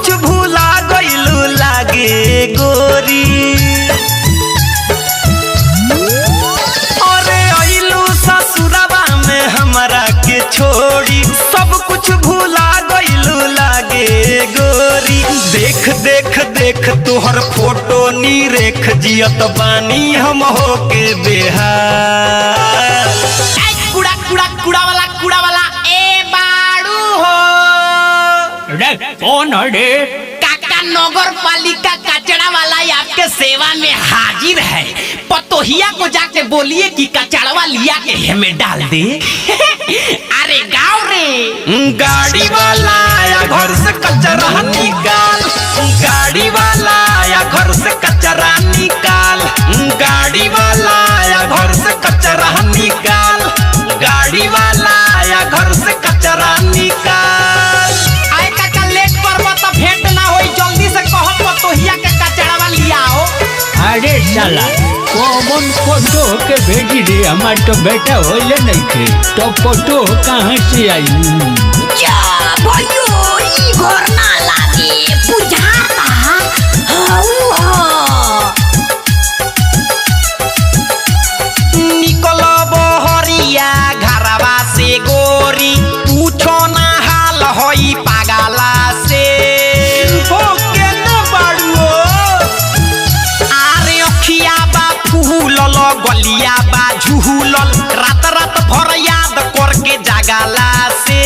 कुछ भूला गइलू लागे गोरी। अरे अइलू ससुरवा में हमरा के छोड़ी, सब कुछ भूला गइलू लागे गोरी। देख देख देख तोहर फोटो नी रेख जियत बानी हम होके बेहाल। कूड़ा कूड़ा कूड़ा वाला ए बाड़ू हो। रे कौन है रे? काका नगर पालिका कचरा वाला आपके सेवा में हाजिर है। पतोहिया को जाके बोलिए कि कचड़वा लिया के हमें डाल दे। अरे गाँव रे गाड़ी वाला आया घर से कचरा निकाल, गाड़ी वाला आया घर से कचरा निकाल, गाड़ी वाला आया घर से कचरा निकाल, गाड़ी वाला आया घर से कचरा निकाल। आए काका लेट पर तो भेंट ना होई, जल्दी से कहो पतोहिया के कचड़वा लिया आओ। अरे साला कौन फोटो के भेजी रे? हमार तो बेटा होले नहीं थे, तो फोटो कहाँ से आई? जा भयो ई घर ना लागे बुझाता निकल बहरिया घरवा से गोरी, पूछो ना हाल होई पागला से। हो के न बाड़ुओ आरे अखिया बा फूलल, गलिया बा झूलल, रात रात भर याद करके जागला से।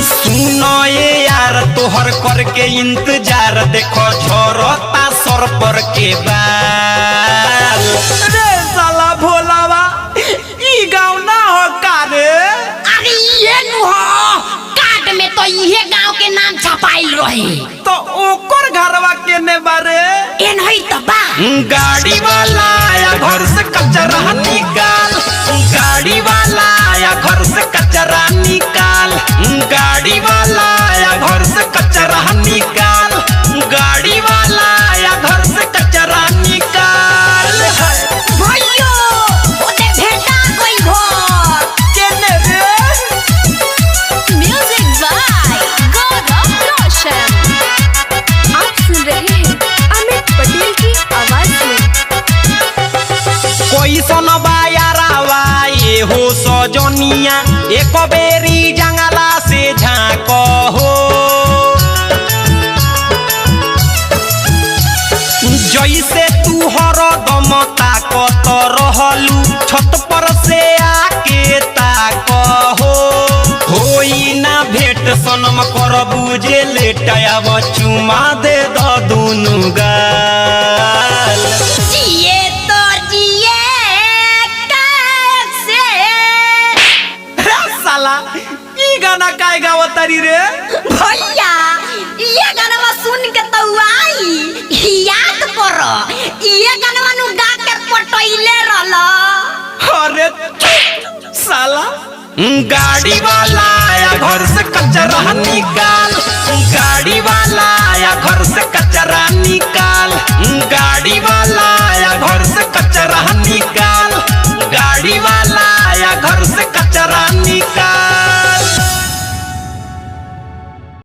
सुनो ये यार तोहर करके इंतजार, देखो झरता सर पर के बाल। रे साला भोलावा ई गाँव ना हो का रे? अरे ये नु हो कार्ड में तो ये गांव के नाम छपाइल रहे, तो ओकर घरवा के ने बारे ए नहीं तो बा। गाड़ी वाला आया घर से कचरा निकाल, गाड़ी वाला आया घर से कचरा निकाल, गाड़ी वाला आया घर से कचरा निकाल, गाड़ी वाला आया घर से कचरा निकाल। भयो ओते भेटा कोई घर केने रे? म्यूजिक बाय गौरव रोशन। आप सुन रहे हैं अमित पटेल की आवाज में। कोई सुनबा यारावा ये हो सजनिया, एक बेरी जंगला से झाँको हो। जैसे तू हरदम ताकत रहलू, छत पर से आके ताक हो। होई ना भेट सनम करबू जे लेटायब, चुमा दे द दुनु गाल। जिए तो जिए कैसे। साला ई गाना काय गावतारी रे? भैया ये गाना सुन के तो आई याद करो, ये गाना नु गा के पटैले रहलो। अरे साला गाड़ी वाला आया घर से कचरा निकाल, गाड़ी वाला